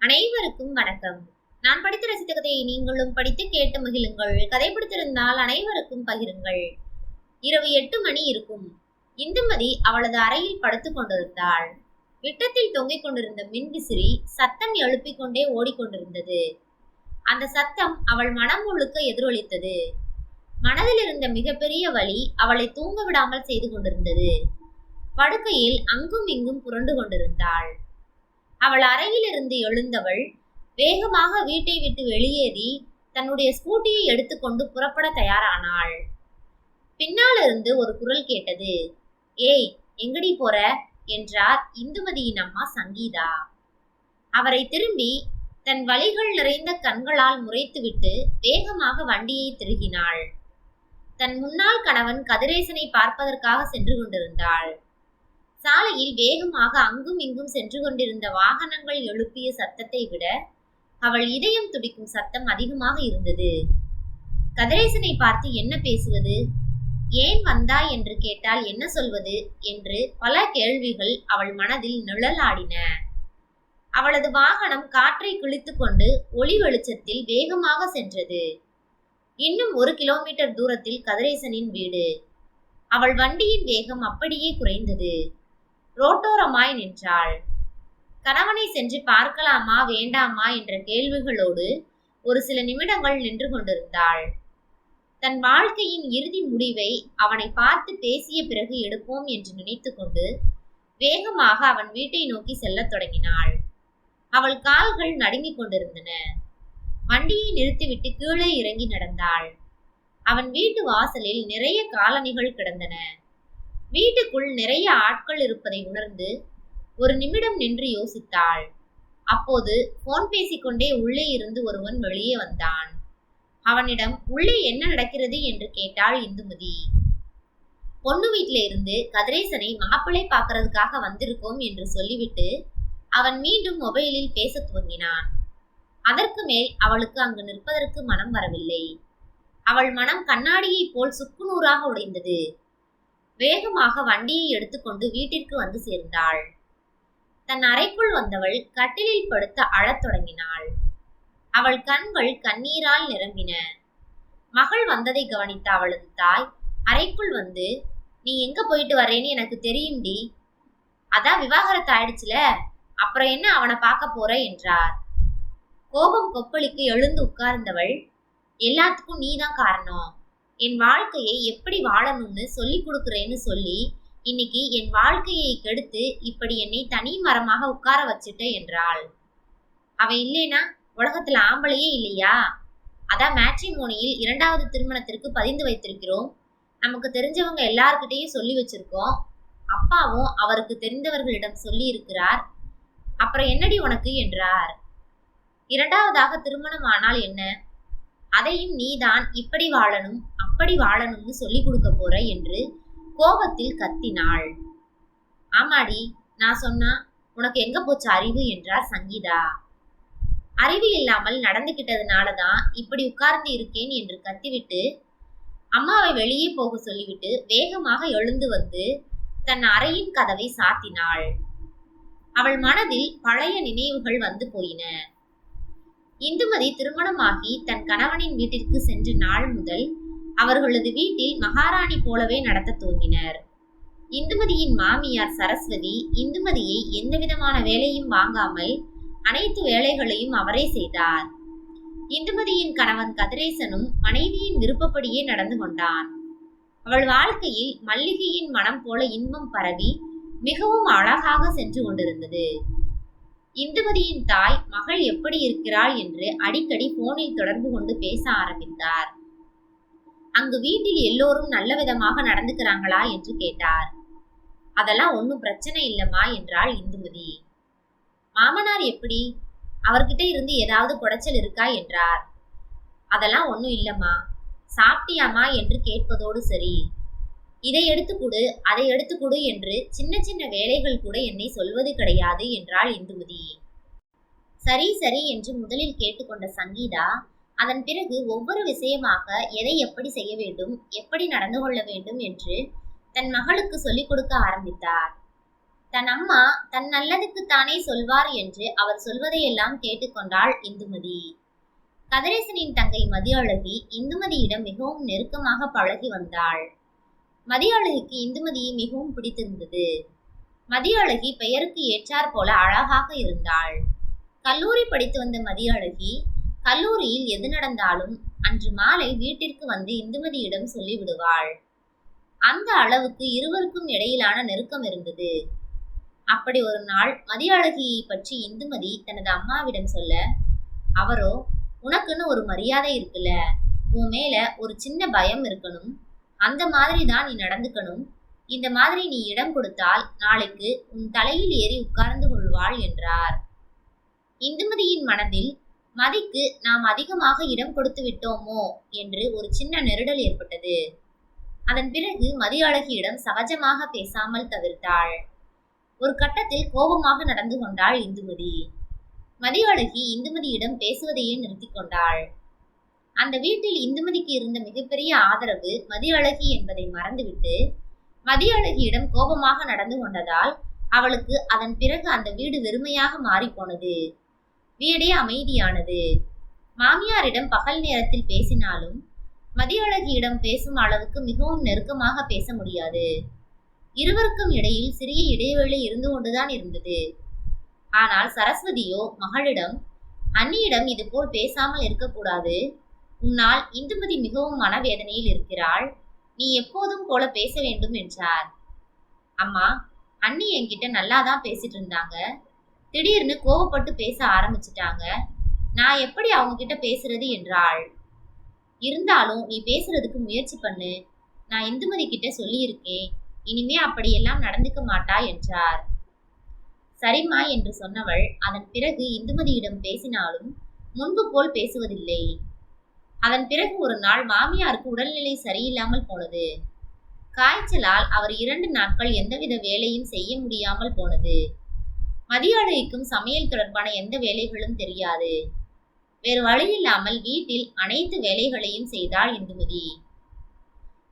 அனைவருக்கும் வணக்கம். நான் படித்து ரசித்த கதையை நீங்களும் படித்து கேட்டு மகிழுங்கள். கதை பிடித்திருந்தால் அனைவருக்கும் பகிருங்கள். இரவு 8 மணி இருக்கும். இந்துமதி அவளது அறையில் படுத்துக் கொண்டிருந்தாள். விட்டத்தில் தொங்கிக் கொண்டிருந்த மின்விசிறி சத்தம் எழுப்பிக் கொண்டே ஓடிக்கொண்டிருந்தது. அந்த சத்தம் அவள் மனம் முழுக்க எதிரொலித்தது. மனதில் இருந்த மிகப்பெரிய வலி அவளை தூங்க விடாமல் செய்து கொண்டிருந்தது. படுக்கையில் அங்கும் இங்கும் புரண்டு கொண்டிருந்தாள். அவள் அறையிலிருந்து எழுந்தவள் வேகமாக வீட்டை விட்டு வெளியேறி தன்னுடைய ஸ்கூட்டியை எடுத்துக்கொண்டு புறப்பட தயாரானாள். பின்னாலிருந்து ஒரு குரல் கேட்டது. ஏய், எங்கடி போற என்றார் இந்துமதியின் அம்மா சங்கீதா. அவரை திரும்பி தன் வலிகள் நிறைந்த கண்களால் முறைத்துவிட்டு வேகமாக வண்டியை திருகினாள். தன் முன்னாள் கணவன் கதிரேசனை பார்ப்பதற்காக சென்று கொண்டிருந்தாள். சாலையில் வேகமாக அங்கும் இங்கும் சென்று கொண்டிருந்த வாகனங்கள் எழுப்பிய சத்தத்தை விட அவள் இதயம் துடிக்கும் சத்தம் அதிகமாக இருந்தது. கதிரேசனை பார்த்து என்ன பேசுவது, ஏன் வந்தாய் என்று கேட்டால் என்ன சொல்வது என்று பல கேள்விகள் அவள் மனதில் நிழலாடின. அவளது வாகனம் காற்றை கிழித்து கொண்டு ஒளி வெளிச்சத்தில் வேகமாக சென்றது. இன்னும் 1 கிலோமீட்டர் தூரத்தில் கதிரேசனின் வீடு. அவள் வண்டியின் வேகம் அப்படியே குறைந்தது. ரோட்டோரமாய் நின்றாள். கணவனை சென்று பார்க்கலாமா வேண்டாமா என்ற கேள்விகளோடு ஒரு சில நிமிடங்கள் நின்று கொண்டிருந்தாள். தன் வாழ்க்கையின் இறுதி முடிவை அவனை பார்த்து பேசிய பிறகு எடுப்போம் என்று நினைத்து கொண்டு வேகமாக அவன் வீட்டை நோக்கி செல்லத் தொடங்கினாள். அவள் கால்கள் நடுங்கிக் கொண்டிருந்தன. வண்டியை நிறுத்திவிட்டு கீழே இறங்கி நடந்தாள். அவன் வீட்டு வாசலில் நிறைய காலணிகள் கிடந்தன. வீட்டுக்குள் நிறைய ஆட்கள் இருப்பதை உணர்ந்து ஒரு நிமிடம் நின்று யோசித்தாள். அப்போது போன் பேசிக்கொண்டே உள்ளே இருந்து ஒருவன் வெளியே வந்தான். அவனிடம் உள்ளே என்ன நடக்கிறது என்று கேட்டாள் இந்துமதி. பொண்ணு வீட்டில இருந்து கதிரேசனை மாப்பிள்ளை பார்க்கறதுக்காக வந்திருக்கோம் என்று சொல்லிவிட்டு அவன் மீண்டும் மொபைலில் பேச துவங்கினான். அதற்கு மேல் அவளுக்கு அங்கு நிற்பதற்கு மனம் வரவில்லை. அவள் மனம் கண்ணாடியை போல் சுக்குநூறாக உடைந்தது. வேகமாக வண்டியை எடுத்துக்கொண்டு வீட்டிற்கு வந்து சேர்ந்தாள். தன் அறைக்குள் வந்தவள் கட்டிலில் படுத்து அழத் தொடங்கினாள். அவள் கண்கள் கண்ணீரால் நிரம்பின. மகள் வந்ததை கவனித்த அவளது தாய் அறைக்குள் வந்து, நீ எங்க போயிட்டு வரேன்னு எனக்கு தெரியும்டி, அதான் விவாகரத்து ஆயிடுச்சுல, அப்புறம் என்ன அவனை பார்க்க போற என்றார். கோபம் கொப்பளிக்கு எழுந்து உட்கார்ந்தவள், எல்லாத்துக்கும் நீதான் காரணம், என் வாழ்க்கையை எப்படி வாழணும்னு சொல்லி கொடுக்குறேன்னு சொல்லி இன்னைக்கு என் வாழ்க்கையை கெடுத்து இப்படி என்னை தனி மரமாக உட்கார வச்சுட்ட என்றாள். அவன் இல்லைனா உலகத்துல ஆம்பளையே இல்லையா? அதான் மேட்ரிமோனியில் 2வது திருமணத்திற்கு பதிந்து வைத்திருக்கிறோம். நமக்கு தெரிஞ்சவங்க எல்லார்கிட்டையும் சொல்லி வச்சிருக்கோம். அப்பாவும் அவருக்கு தெரிந்தவர்களிடம் சொல்லி இருக்கிறார். அப்புறம் என்னடி உனக்கு என்றார். 2வதாக திருமணம் ஆனால் என்ன, அதையும் நீதான் இப்படி வாழணும் அப்படி வாழணும்னு சொல்லி கொடுக்க போற என்று கோபத்தில் கத்தினாள். ஆமாடி, நான் சொன்னா உனக்கு எங்க போச்சு அறிவு என்றார் சங்கீதா. அறிவு இல்லாமல் நடந்துகிட்டதுனாலதான் இப்படி உட்கார்ந்து இருக்கேன் என்று கத்திவிட்டு அம்மாவை வெளியே போக சொல்லிவிட்டு வேகமாக எழுந்து வந்து தன் அறையின் கதவை சாத்தினாள். அவள் மனதில் பழைய நினைவுகள் வந்து போயின. இந்துமதி திருமணமாகி தன் கணவனின் வீட்டிற்கு சென்ற நாள் முதல் அவர்களது வீட்டில் மகாராணி போலவே நடத்த துவங்கினர். இந்துமதியின் மாமியார் சரஸ்வதி இந்துமதியை எந்தவிதமான வேலையும் வாங்காமல் அனைத்து வேலைகளையும் அவரே செய்தார். இந்துமதியின் கணவன் கதிரேசனும் மனைவியின் விருப்பப்படியே நடந்து கொண்டான். அவள் வாழ்க்கையில் மல்லிகையின் மனம் போல இன்பம் பரவி மிகவும் அழகாக சென்று கொண்டிருந்தது. இந்துமதியின் தாய் மகள் எப்படி இருக்கிறாள் என்று அடிக்கடி போனில் தொடர்பு கொண்டு பேச ஆரம்பித்தார். அங்கு வீட்டில் எல்லோரும் நல்ல விதமாக நடந்துக்கிறாங்களா என்று கேட்டார். அதெல்லாம் ஒன்னும் பிரச்சனை இல்லம்மா என்றாள் இந்துமதி. மாமனார் எப்படி, அவர்கிட்ட இருந்து ஏதாவது குடைச்சல் இருக்கா என்றார். அதெல்லாம் ஒன்னும் இல்லம்மா, சாப்பிட்டியாமா என்று கேட்பதோடு சரி, இதை எடுத்துக்கொடு அதை எடுத்துக்கொடு என்று சின்ன சின்ன வேலைகள் கூட என்னை சொல்வது கிடையாது என்றாள் இந்துமதி. சரி சரி என்று முதலில் கேட்டுக்கொண்ட சங்கீதா அதன் பிறகு ஒவ்வொரு விஷயமாக எதை எப்படி செய்ய வேண்டும், எப்படி நடந்து கொள்ள வேண்டும் என்று தன் மகளுக்கு சொல்லிக் கொடுக்க ஆரம்பித்தார். தன் அம்மா தன் நல்லதுக்குத்தானே சொல்வார் என்று அவர் சொல்வதையெல்லாம் கேட்டுக்கொண்டாள் இந்துமதி. கதிரேசனின் தங்கை மதியழகி இந்துமதியிடம் மிகவும் நெருக்கமாக பழகி வந்தாள். மதியழகிக்கு இந்துமதியை மிகவும் பிடித்திருந்தது. மதியழகி பெயருக்கு ஏற்றாற் போல அழகாக இருந்தாள். கல்லூரி படித்து வந்த மதியழகி கல்லூரியில் எது நடந்தாலும் அன்று மாலை வீட்டிற்கு வந்து இந்துமதியிடம் சொல்லிவிடுவாள். அந்த அளவுக்கு இருவருக்கும் இடையிலான நெருக்கம் இருந்தது. அப்படி ஒரு நாள் மதியழகியை பற்றி இந்துமதி தனது அம்மாவிடம் சொல்ல, அவரோ, உனக்குன்னு ஒரு மரியாதை இருக்குல்ல, உன் மேல ஒரு சின்ன பயம் இருக்கணும், அந்த மாதிரி தான் நீ நடந்துக்கணும், இந்த மாதிரி நீ இடம் கொடுத்தால் நாளைக்கு உன் தலையில் ஏறி உட்கார்ந்து கொள்வாள் என்றார். இந்துமதியின் மனதில் மதிக்கு நாம் அதிகமாக இடம் கொடுத்து விட்டோமோ என்று ஒரு சின்ன நெருடல் ஏற்பட்டது. அதன் பிறகு மதியழகியிடம் சகஜமாக பேசாமல் தவிர்த்தாள். ஒரு கட்டத்தில் கோபமாக நடந்து கொண்டாள் இந்துமதி. மதியழகி இந்துமதியிடம் பேசுவதையே நிறுத்தி கொண்டாள். அந்த வீட்டில் இந்துமதிக்கு இருந்த மிகப்பெரிய ஆதரவு மதியழகி என்பதை மறந்துவிட்டு மதியழகியிடம் கோபமாக நடந்து கொண்டதால் அவளுக்கு அதன் பிறகு அந்த வீடு வெறுமையாக மாறிப்போனது. வீடே அமைதியானது. மாமியாரிடம் பகல் நேரத்தில் பேசினாலும் மதியழகியிடம் பேசும் அளவுக்கு மிகவும் நெருக்கமாக பேச முடியாது. இருவருக்கும் இடையில் சிறிய இடைவேளை இருந்து கொண்டுதான் இருந்தது. ஆனால் சரஸ்வதியோ மகளிடம், அண்ணியிடம் இது போல் பேசாமல் இருக்கக்கூடாது, உன்னால் இந்துமதி மிகவும் மனவேதனையில் இருக்கிறாள், நீ எப்போதும் போல பேச வேண்டும் என்றார். அம்மா, அண்ணி என்கிட்ட நல்லாதான் பேசிட்டு இருந்தாங்க, திடீர்னு கோவப்பட்டு பேச ஆரம்பிச்சிட்டாங்க, நான் எப்படி அவங்க கிட்ட பேசுறது என்றாள். இருந்தாலும் நீ பேசுறதுக்கு முயற்சி பண்ணு, நான் இந்துமதி கிட்ட சொல்லியிருக்கேன், இனிமே அப்படியெல்லாம் நடந்துக்க மாட்டா என்றார். சரிம்மா என்று சொன்னவள் அதன் பிறகு இந்துமதியிடம் பேசினாலும் முன்பு போல் பேசுவதில்லை. அதன் பிறகு ஒரு நாள் மாமியாருக்கு உடல்நிலை சரியில்லாமல் போனது. காய்ச்சலால் அவர் 2 நாட்கள் எந்தவித வேலையும் செய்ய முடியாமல் போனது. மதியழகிக்கும் சமையல் தொடர்பான எந்த வேலைகளும் தெரியாது. வேறு வழியில்லாமல் வீட்டில் அனைத்து வேலைகளையும் செய்தாள் இந்துமதி.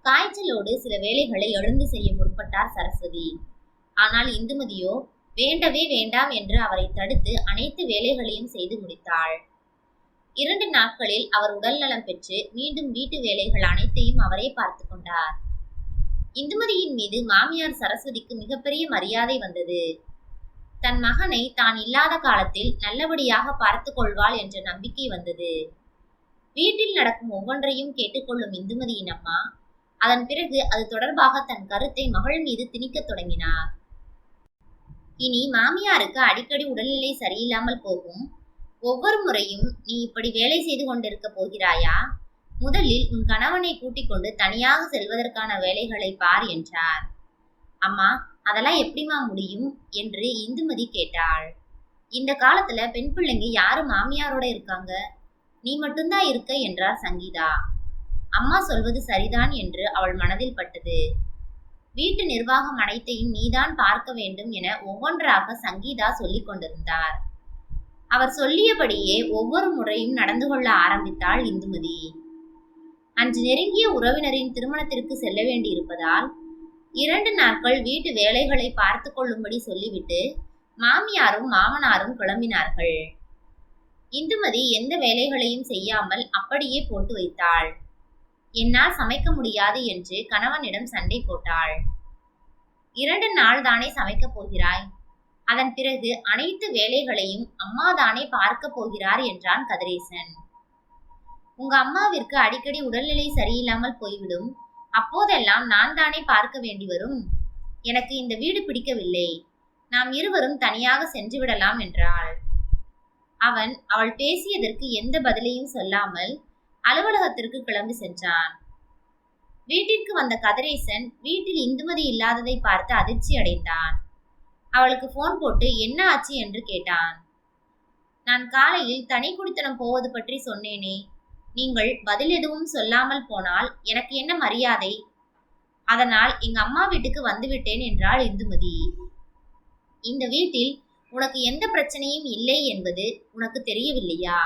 காய்ச்சலோடு சில வேலைகளை எழுந்து செய்ய முற்பட்டார் சரஸ்வதி. ஆனால் இந்துமதியோ வேண்டவே வேண்டாம் என்று அவரை தடுத்து அனைத்து வேலைகளையும் செய்து முடித்தாள். 2 நாட்களில் அவர் உடல் நலம் பெற்று மீண்டும் வீட்டு வேலைகள் அனைத்தையும் அவரே பார்த்து கொண்டார். இந்துமதியின் மீது மாமியார் சரஸ்வதிக்கு மிகப்பெரிய மரியாதை வந்தது. தன் மகனை தான் இல்லாத காலத்தில் நல்லபடியாக பார்த்து கொள்வாள் என்ற நம்பிக்கை வந்தது. வீட்டில் நடக்கும் ஒவ்வொன்றையும் கேட்டுக்கொள்ளும் இந்துமதியின் அம்மா அதன் பிறகு அது தொடர்பாக தன் கருத்தை மகள் மீது திணிக்கத் தொடங்கினார். இனி மாமியாருக்கு அடிக்கடி உடல்நிலை சரியில்லாமல் போகும், ஒவ்வொரு முறையும் நீ இப்படி வேலை செய்து கொண்டிருக்க போகிறாயா? முதலில் உன் கணவனை கூட்டிக் கொண்டு தனியாக செல்வதற்கான வேலைகளை பார் என்றார். அம்மா, அதெல்லாம் எப்படிமா முடியும் என்று இந்துமதி கேட்டாள். இந்த காலத்துல பெண் பிள்ளைங்க யாரு மாமியாரோட இருக்காங்க, நீ மட்டும்தான் இருக்க என்றார் சங்கீதா. அம்மா சொல்வது சரிதான் என்று அவள் மனதில் பட்டது. வீட்டு நிர்வாகம் அனைத்தையும் நீதான் பார்க்க வேண்டும் என ஒவ்வொன்றாக சங்கீதா சொல்லிக் கொண்டிருந்தார். அவர் சொல்லியபடியே ஒவ்வொரு முறையும் நடந்து கொள்ள ஆரம்பித்தாள் இந்துமதி. அன்று நெருங்கிய உறவினரின் திருமணத்திற்கு செல்ல வேண்டியிருப்பதால் 2 நாட்கள் வீட்டு வேலைகளை பார்த்து கொள்ளும்படி சொல்லிவிட்டு மாமியாரும் மாமனாரும் கிளம்பினார்கள். இந்துமதி எந்த வேலைகளையும் செய்யாமல் அப்படியே போட்டு வைத்தாள். என்னால் சமைக்க முடியாது என்று கணவனிடம் சண்டை போட்டாள். 2 நாள் தானே சமைக்கப் போகிறாய், அதன் பிறகு அனைத்து வேலைகளையும் அம்மா தானே பார்க்க போகிறார் என்றான் கதிரேசன். உங்க அம்மாவிற்கு அடிக்கடி உடல்நிலை சரியில்லாமல் போய்விடும், அப்போதெல்லாம் நான் தானே பார்க்க வேண்டி வரும். எனக்கு இந்த வீடு பிடிக்கவில்லை, நாம் இருவரும் தனியாக சென்று விடலாம் என்றாள். அவள் பேசியதற்கு எந்த பதிலையும் சொல்லாமல் அலுவலகத்திற்கு கிளம்பி சென்றான். வீட்டிற்கு வந்த கதிரேசன் வீட்டில் இந்துமதி இல்லாததை பார்த்து அதிர்ச்சி அடைந்தான். அவளுக்கு போன் போட்டு என்ன ஆச்சு என்று கேட்டான். நான் காலையில் தனி குடித்தனம் போவது பற்றி சொன்னேனே, நீங்கள் பதில் எதுவும் சொல்லாமல் போனால் எனக்கு என்ன மரியாதை? அதனால் எங்க அம்மா வீட்டுக்கு வந்துவிட்டேன் என்றாள் இந்துமதி. இந்த வீட்டில் உனக்கு எந்த பிரச்சனையும் இல்லை என்பது உனக்கு தெரியவில்லையா?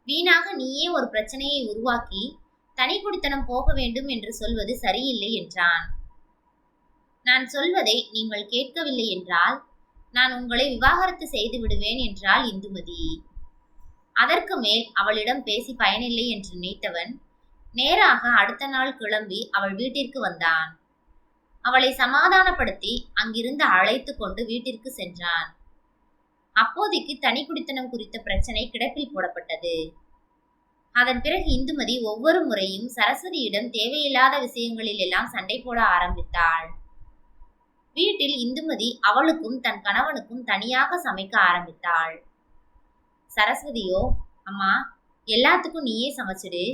வீணாக நீயே ஒரு பிரச்சனையை உருவாக்கி தனி குடித்தனம் போக வேண்டும் என்று சொல்வது சரியில்லை என்றான். நான் சொல்வதை நீங்கள் கேட்கவில்லை என்றால் நான் உங்களை விவாகரத்து செய்து விடுவேன் என்றாள் இந்துமதி. அதற்கு மேல் அவளிடம் பேசி பயனில்லை என்று நினைத்தவன் நேராக அடுத்த நாள் கிளம்பி அவள் வீட்டிற்கு வந்தான். அவளை சமாதானப்படுத்தி அங்கிருந்து அழைத்து கொண்டு வீட்டிற்கு சென்றான். அப்போதைக்கு தனி குடித்தனம் குறித்த பிரச்சனை கிடப்பில் போடப்பட்டது. அதன் பிறகு இந்துமதி ஒவ்வொரு முறையும் சரஸ்வதியிடம் தேவையில்லாத விஷயங்களில் எல்லாம் சண்டை போட ஆரம்பித்தாள். வீட்டில் இந்துமதி அவளுக்கும் தன் கணவனுக்கும் தனியாக சமைக்க ஆரம்பித்தாள். சரஸ்வதியோ, அம்மா எல்லாத்துக்கும் நீயே சமைச்சிடு,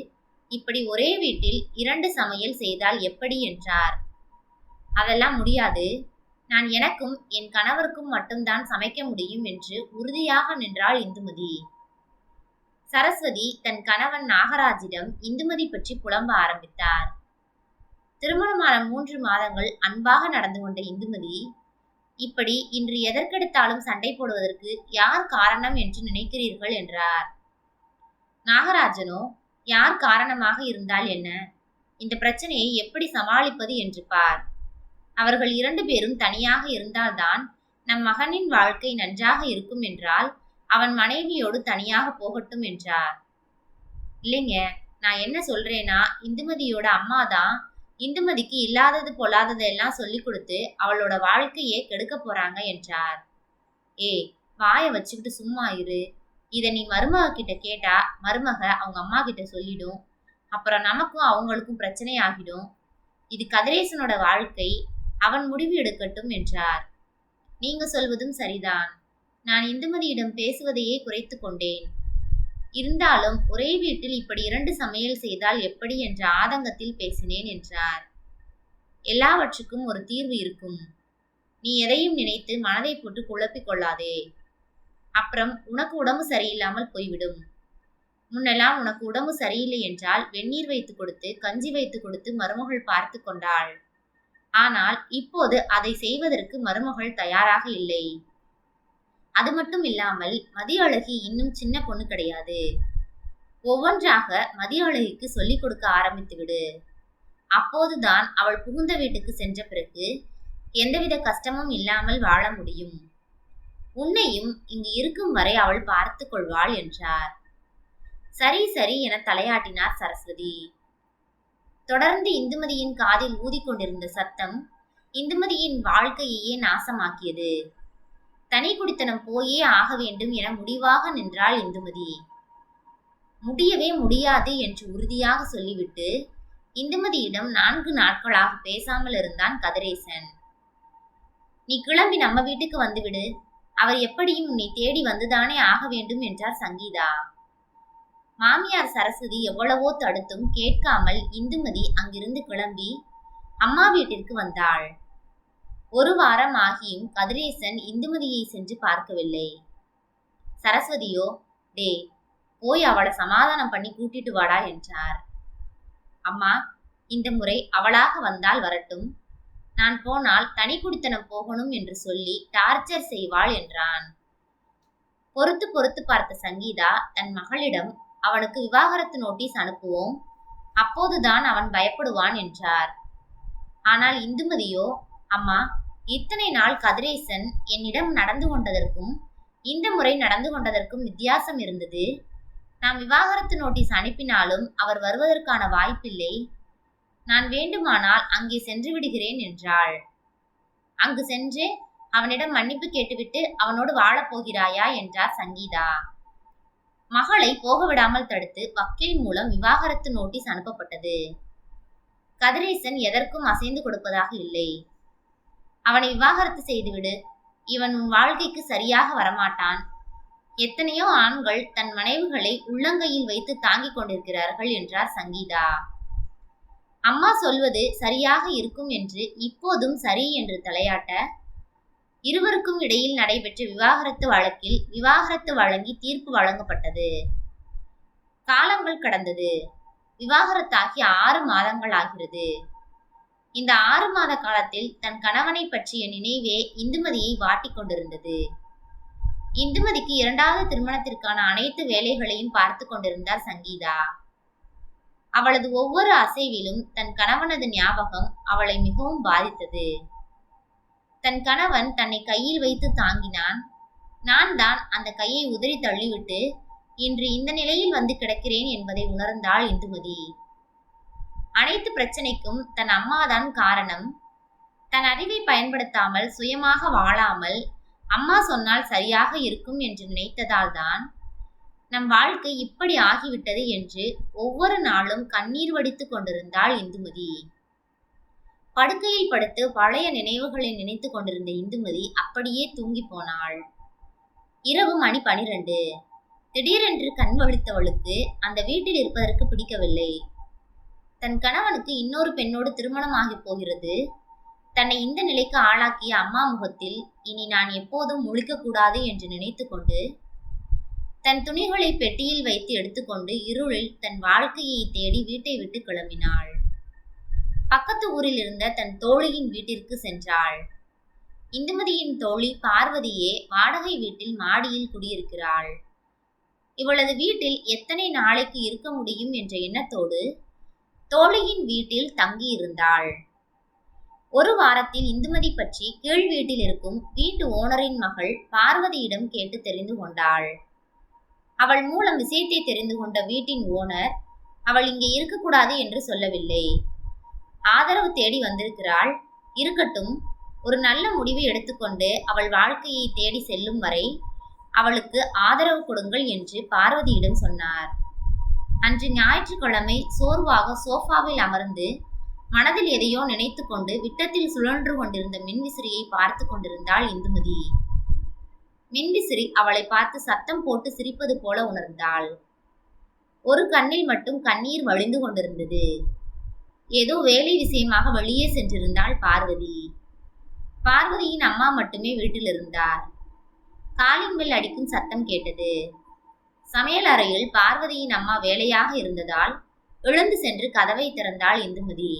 இப்படி ஒரே வீட்டில் 2 சமையல் செய்தால் எப்படி என்றார். அதெல்லாம் முடியாது, நான் எனக்கும் என் கணவருக்கும் மட்டும்தான் சமைக்க முடியும் என்று உறுதியாக நின்றாள் இந்துமதி. சரஸ்வதி தன் கணவன் நாகராஜிடம் இந்துமதி பற்றி புலம்ப ஆரம்பித்தார். திருமணமான 3 மாதங்கள் அன்பாக நடந்து கொண்ட இந்துமதி இப்படி இன்று எதற்கெடுத்தாலும் சண்டை போடுவதற்கு யார் காரணம் என்று நினைக்கிறீர்கள் என்றார். நாகராஜனோ, யார் காரணமாக இருந்தால் என்ன, இந்த பிரச்சனையை எப்படி சமாளிப்பது என்று பார். அவர்கள் 2 பேரும் தனியாக இருந்தால்தான் நம் மகனின் வாழ்க்கை நன்றாக இருக்கும் என்றால் அவன் மனைவியோடு தனியாக போகட்டும் என்றார். இல்லைங்க, நான் என்ன சொல்றேன்னா, இந்துமதியோட அம்மா தான் இந்துமதிக்கு இல்லாதது பொல்லாததெல்லாம் சொல்லி கொடுத்து அவளோட வாழ்க்கையே கெடுக்க போறாங்க என்றார். வாயை வச்சுக்கிட்டு சும்மா இரு. இதை நீ மருமக கிட்ட கேட்டா மருமக அவங்க அம்மா கிட்ட சொல்லிடும். அப்புறம் நமக்கும் அவங்களுக்கும் பிரச்சனை ஆகிடும். இது கதிரேசனோட வாழ்க்கை, அவன் முடிவு எடுக்கட்டும் என்றார். நீங்க சொல்வதும் சரிதான். நான் இந்துமதியிடம் பேசுவதையே குறைத்து கொண்டேன். இருந்தாலும் ஒரே வீட்டில் இப்படி 2 சமையல் செய்தால் எப்படி என்ற ஆதங்கத்தில் பேசினேன் என்றார். எல்லாவற்றுக்கும் ஒரு தீர்வு இருக்கும். நீ எதையும் நினைத்து மனதை போட்டு குழப்பிக் கொள்ளாதே. அப்புறம் உனக்கு உடம்பு சரியில்லாமல் போய்விடும். முன்னெல்லாம் உனக்கு உடம்பு சரியில்லை என்றால் வெந்நீர் வைத்து கொடுத்து கஞ்சி வைத்து கொடுத்து மருமகள் பார்த்து கொண்டாள். ஆனால் இப்போது அதை செய்வதற்கு மருமகள் தயாராக இல்லை. அது மட்டும் இல்லாமல் மதியழகி இன்னும் சின்ன பொண்ணு கிடையாது. ஒவ்வொன்றாக மதியழகிக்கு சொல்லிக் கொடுக்க ஆரம்பித்து விடு. அப்போதுதான் அவள் புகுந்த வீட்டுக்கு சென்ற பிறகு எந்தவித கஷ்டமும் இல்லாமல் வாழ முடியும். உன்னையும் இங்கு இருக்கும் வரை அவள் பார்த்து கொள்வாள் என்றார். சரி சரி என தலையாட்டினார் சரஸ்வதி. தொடர்ந்து இந்துமதியின் காதில் ஊதிக்கொண்டிருந்த சத்தம் இந்துமதியின் வாழ்க்கையையே நாசமாக்கியது. தனி குடித்தனம் போயே ஆக வேண்டும் என முடிவாக நின்றாள் இந்துமதி. முடியவே முடியாது என்று உறுதியாக சொல்லிவிட்டு இந்துமதியிடம் 4 நாட்களாக பேசாமல் இருந்தான் கதிரேசன். நீ கிளம்பி நம்ம வீட்டுக்கு வந்துவிடு, அவர் எப்படியும் உன்னை தேடி வந்துதானே ஆக வேண்டும் என்றார் சங்கீதா. மாமியார் சரஸ்வதி எவ்வளவோ தடுத்தும் கேட்காமல் இந்துமதி அங்கிருந்து கிளம்பி அம்மா வீட்டிற்கு வந்தாள். 1 வாரம் ஆகியும் கதிரேசன் இந்துமதியை சென்று பார்க்கவில்லை. சரஸ்வதியோ, போய் அவளை சமாதானம் பண்ணி கூட்டிட்டு வாடா என்றார். அம்மா, இந்த முறை அவளாக வந்தால் வரட்டும், நான் போனால் தனி குடித்தனம் போகணும் என்று சொல்லி டார்ச்சர் செய்வாள் என்றான். பொறுத்து பொறுத்து பார்த்த சங்கீதா தன் மகளிடம் அவனுக்கு விவாகரத்து நோட்டீஸ் அனுப்புவோம், அப்போதுதான் அவன் பயப்படுவான் என்றார். ஆனால் இந்துமதியோ, அம்மா, இத்தனை நாள் கதிரேசன் என்னிடம் நடந்து கொண்டதற்கும் இந்த முறை நடந்து கொண்டதற்கும் வித்தியாசம் இருந்தது. நாம் விவாகரத்து நோட்டீஸ் அனுப்பினாலும் அவர் வருவதற்கான வாய்ப்பில்லை. நான் வேண்டுமானால் அங்கே சென்று விடுகிறேன் என்றாள். அங்கு சென்று அவனிடம் மன்னிப்பு கேட்டுவிட்டு அவனோடு வாழப்போகிறாயா என்றார் சங்கீதா. மகளை போக விடாமல் தடுத்து வக்கீல் மூலம் விவாகரத்து நோட்டீஸ் அனுப்பப்பட்டது. கதிரேசன் எதற்கும் அசைந்து கொடுப்பதாக இல்லை. அவனை விவாகரத்து செய்துவிடு, இவன் உன் வாழ்க்கைக்கு சரியாக வரமாட்டான். எத்தனையோ ஆண்கள் தன் மனைவிகளை உள்ளங்கையில் வைத்து தாங்கிக் கொண்டிருக்கிறார்கள் என்றார் சங்கீதா. அம்மா சொல்வது சரியாக இருக்கும் என்று இப்போதும் சரி என்று தலையாட்ட இருவருக்கும் இடையில் நடைபெற்ற விவாகரத்து வழக்கில் விவாகரத்து வழங்கி தீர்ப்பு வழங்கப்பட்டது. காலங்கள் கடந்தது. விவாகரத்தாகி 6 மாதங்கள் ஆகிறது. இந்த 6 மாத காலத்தில் தன் கணவனை பற்றிய நினைவே இந்துமதியை வாட்டிக் கொண்டிருந்தது. இந்துமதிக்கு 2வது திருமணத்திற்கான அனைத்து வேலைகளையும் பார்த்து கொண்டிருந்தார் சங்கீதா. அவளது ஒவ்வொரு அசைவிலும் தன் கணவனது ஞாபகம் அவளை மிகவும் பாதித்தது. தன் கணவன் தன்னை கையில் வைத்து தாங்கினான். நான் தான் அந்த கையை உதறி தள்ளிவிட்டு இன்று இந்த நிலையில் வந்து கிடக்கிறேன் என்பதை உணர்ந்தாள் இந்துமதி. அனைத்து பிரச்சனைக்கும் தன் அம்மாதான் காரணம். தன் அறிவை பயன்படுத்தாமல் சுயமாக வாழாமல் அம்மா சொன்னால் சரியாக இருக்கும் என்று நினைத்ததால் தான் நம் வாழ்க்கை இப்படி ஆகிவிட்டது என்று ஒவ்வொரு நாளும் கண்ணீர் வடித்து கொண்டிருந்தாள் இந்துமதி. படுக்கையில் படுத்து பழைய நினைவுகளை நினைத்து கொண்டிருந்த இந்துமதி அப்படியே தூங்கி போனாள். இரவு மணி 12. திடீரென்று கண் வலித்தவளுக்கு அந்த வீட்டில் இருப்பதற்கு பிடிக்கவில்லை. தன் கணவனுக்கு இன்னொரு பெண்ணோடு திருமணமாகி போகிறது. தன்னை இந்த நிலைக்கு ஆளாக்கிய அம்மா முகத்தில் இனி நான் எப்போதும் முழிக்கக்கூடாது என்று நினைத்து கொண்டு தன் துணிகளை பெட்டியில் வைத்து எடுத்துக்கொண்டு இருளில் தன் வாழ்க்கையை தேடி வீட்டை விட்டு கிளம்பினாள். பக்கத்து ஊரில் இருந்த தன் தோழியின் வீட்டிற்கு சென்றாள். இந்துமதியின் தோழி பார்வதியே வாடகை வீட்டில் மாடியில் குடியிருக்கிறாள். இவளது வீட்டில் எத்தனை நாளைக்கு இருக்க முடியும் என்ற எண்ணத்தோடு தோழியின் வீட்டில் தங்கியிருந்தாள். ஒரு வாரத்தில் இந்துமதி பற்றி கீழ் வீட்டில் இருக்கும் வீட்டு ஓனரின் மகள் பார்வதியிடம் கேட்டு தெரிந்து கொண்டாள். அவள் மூலம் விஷயத்தை தெரிந்து கொண்ட வீட்டின் ஓனர் அவள் இங்கே இருக்கக்கூடாது என்று சொல்லவில்லை. ஆதரவு தேடி வந்திருக்கிறாள், இருக்கட்டும், ஒரு நல்ல முடிவை எடுத்துக்கொண்டு அவள் வாழ்க்கையை தேடி செல்லும் வரை அவளுக்கு ஆதரவு கொடுங்கள் என்று பார்வதியிடம் சொன்னார். அன்று ஞாயிற்றுக்கிழமை சோர்வாக சோஃபாவில் அமர்ந்து மனதில் எதையோ நினைத்து கொண்டு விட்டத்தில் சுழன்று கொண்டிருந்த மின்விசிறியை பார்த்து கொண்டிருந்தாள் இந்துமதி. மின்விசிறி அவளை பார்த்து சத்தம் போட்டு சிரிப்பது போல உணர்ந்தாள். ஒரு கண்ணில் மட்டும் கண்ணீர் வழிந்து கொண்டிருந்தது. ஏதோ வேலை விஷயமாக வெளியே சென்றிருந்தாள் பார்வதி. பார்வதியின் அம்மா மட்டுமே வீட்டில் இருந்தார். காலிங் பெல் அடிக்கும் சத்தம் கேட்டது. சமையல் அறையில் பார்வதியின் அம்மா வேலையாக இருந்ததால் எழுந்து சென்று கதவை திறந்தாள் இந்துமதி.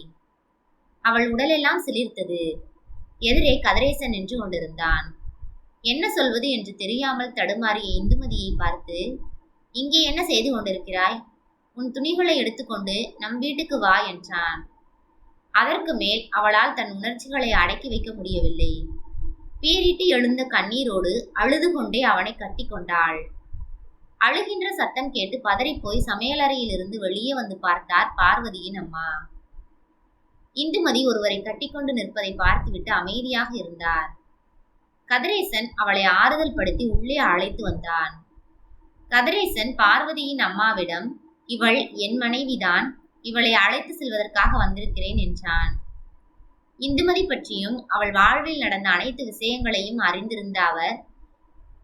அவள் உடலெல்லாம் சிலிர்த்தது. எதிரே கதிரேசன் நின்று கொண்டிருந்தான். என்ன சொல்வது என்று தெரியாமல் தடுமாறிய இந்துமதியை பார்த்து, இங்கே என்ன செய்து கொண்டிருக்கிறாய்? உன் துணிகளை எடுத்துக்கொண்டு நம் வீட்டுக்கு வா என்றான். அதற்கு மேல் அவளால் தன் உணர்ச்சிகளை அடக்கி வைக்க முடியவில்லை. பீறிட்டு எழுந்த கண்ணீரோடு அழுது கொண்டே அவனை கட்டி கொண்டாள். அழுகின்ற சத்தம் கேட்டு பதறிப்போய் சமையலறையில் இருந்து வெளியே வந்து பார்த்தார் பார்வதியின் அம்மா. இந்துமதி ஒருவரை கட்டிக்கொண்டு நிற்பதை பார்த்துவிட்டு அமைதியாக இருந்தார். கதிரேசன் அவளை ஆறுதல் படுத்தி உள்ளே அழைத்து வந்தான். கதிரேசன் பார்வதியின் அம்மாவிடம், இவள் என் மனைவிதான், இவளை அழைத்து செல்வதற்காக வந்திருக்கிறேன் என்றான். இந்துமதி பற்றியும் அவள் வாழ்வில் நடந்த அனைத்து விஷயங்களையும் அறிந்திருந்த அவர்,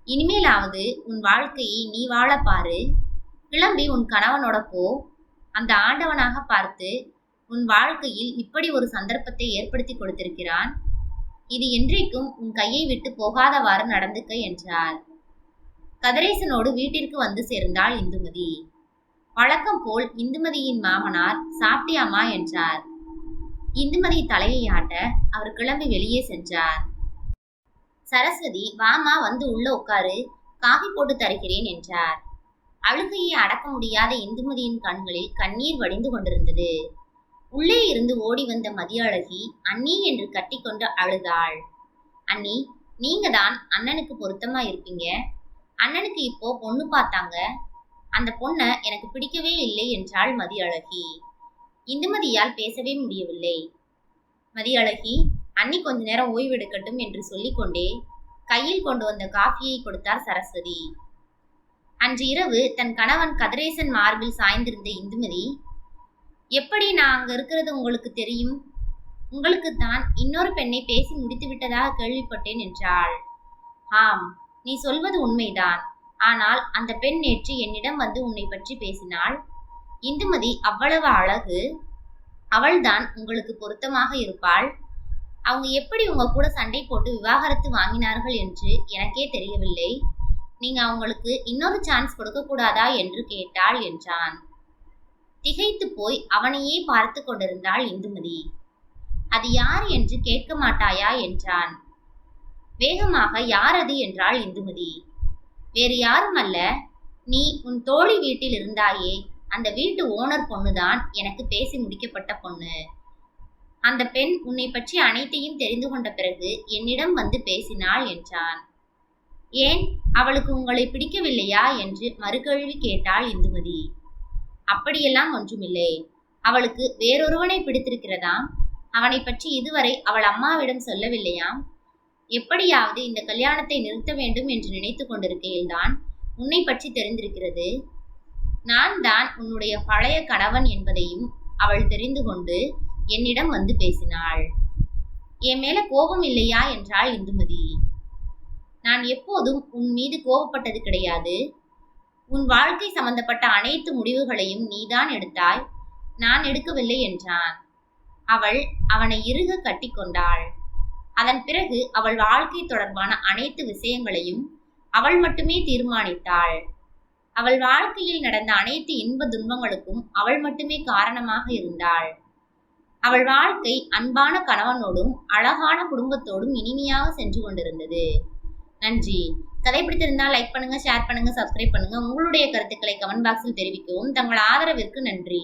இனிமேலாவது உன் வாழ்க்கையை நீ வாழ பாரு, கிளம்பி உன் கணவனோட போ, அந்த ஆண்டவனாக பார்த்து உன் வாழ்க்கையில் இப்படி ஒரு சந்தர்ப்பத்தை ஏற்படுத்தி கொடுத்திருக்கிறான், இது என்றைக்கும் உன் கையை விட்டு போகாதவாறு நடந்துக்க என்றார். கதிரேசனோடு வீட்டிற்கு வந்து சேர்ந்தாள் இந்துமதி. வழக்கம் போல் இந்துமதியின் மாமனார் சாப்பிட்டியாமா என்றார். இந்துமதி தலையை ஆட்ட அவர் கிளம்பி வெளியே சென்றார். சரஸ்வதி, வாமா, வந்து உள்ள உட்காரு, காஃபி போட்டு தருகிறேன் என்றார். அழுகையை அடக்க முடியாத இந்துமதியின் கண்களில் கண்ணீர் வடிந்து கொண்டிருந்தது. உள்ளே இருந்து ஓடி வந்த மதியழகி அண்ணி என்று கட்டிக்கொண்டு அழுதாள். அண்ணி, நீங்க தான் அண்ணனுக்கு பொருத்தமா இருப்பீங்க. அண்ணனுக்கு இப்போ பொண்ணு பார்த்தாங்க. அந்த பொண்ணை எனக்கு பிடிக்கவே இல்லை என்றாள் மதியழகி. இந்துமதியால் பேசவே முடியவில்லை. மதியழகி, அண்ணி கொஞ்ச நேரம் ஓய்வெடுக்கட்டும் என்று சொல்லிக்கொண்டே கையில் கொண்டு வந்த காஃபியை கொடுத்தார் சரஸ்வதி. அன்று இரவு தன் கணவன் கதிரேசன் மார்பில் சாய்ந்திருந்த இந்துமதி, எப்படி நான் அங்க இருக்கிறது உங்களுக்கு தெரியும்? உங்களுக்கு தான் இன்னொரு பெண்ணை பேசி முடித்து விட்டதாக கேள்விப்பட்டேன் என்றாள். ஆம், நீ சொல்வது உண்மைதான். ஆனால் அந்த பெண் நேற்று என்னிடம் வந்து உன்னை பற்றி பேசினாள். இந்துமதி அவ்வளவு அழகு, அவள்தான் உங்களுக்கு பொருத்தமாக இருப்பாள். அவங்க எப்படி உங்க கூட சண்டை போட்டு விவாகரத்து வாங்கினார்கள் என்று எனக்கே தெரியவில்லை. நீங்க அவங்களுக்கு இன்னொரு சான்ஸ் கொடுக்க கூடாதா என்று கேட்டாள் என்றான். திகைத்து போய் அவனையே பார்த்து கொண்டிருந்தாள் இந்துமதி. அது யார் என்று கேட்க மாட்டாயா என்றான். வேகமாக யார் அது என்றாள் இந்துமதி. வேறு யாரும் அல்ல, நீ உன் தோழி வீட்டில் இருந்தாயே, அந்த வீட்டு ஓனர் பொண்ணுதான் எனக்கு பேசி முடிக்கப்பட்ட பொண்ணு. அந்த பெண் உன்னை பற்றி அனைத்தையும் தெரிந்து கொண்ட பிறகு என்னிடம் வந்து பேசினாள் என்றான். ஏன், அவளுக்கு உங்களை பிடிக்கவில்லையா என்று மறுகேள்வி கேட்டாள் இந்துமதி. அப்படியெல்லாம் ஒன்றுமில்லை. அவளுக்கு வேறொருவனை பிடித்திருக்கிறதாம். அவனை பற்றி இதுவரை அவள் அம்மாவிடம் சொல்லவில்லையாம். எப்படியாவது இந்த கல்யாணத்தை நிறுத்த வேண்டும் என்று நினைத்து கொண்டிருக்கையில்தான் உன்னை பற்றி தெரிந்திருக்கிறது. நான் தான் உன்னுடைய பழைய கணவன் என்பதையும் அவள் தெரிந்து கொண்டு என்னிடம் வந்து பேசினாள். என் மேல கோபம் இல்லையா என்றாள் இந்துமதி. நான் எப்போதும் உன் மீது கோபப்பட்டது கிடையாது. உன் வாழ்க்கை சம்பந்தப்பட்ட அனைத்து முடிவுகளையும் நீதான் எடுத்தாய், நான் எடுக்கவில்லை என்றான். அவள் அவனை இறுக கட்டி கொண்டாள். அதன் பிறகு அவள் வாழ்க்கை தொடர்பான அனைத்து விஷயங்களையும் அவள் மட்டுமே தீர்மானித்தாள். அவள் வாழ்க்கையில் நடந்த அனைத்து இன்ப துன்பங்களுக்கும் அவள் மட்டுமே காரணமாக இருந்தாள். அவள் வாழ்க்கை அன்பான கணவனோடும் அழகான குடும்பத்தோடும் இனிமையாக சென்று கொண்டிருந்தது. நன்றி. கதை பிடித்திருந்தால் லைக் பண்ணுங்க, ஷேர் பண்ணுங்க, சப்ஸ்கிரைப் பண்ணுங்க. உங்களுடைய கருத்துக்களை கமெண்ட் பாக்ஸில் தெரிவிக்கவும். தங்கள் ஆதரவிற்கு நன்றி.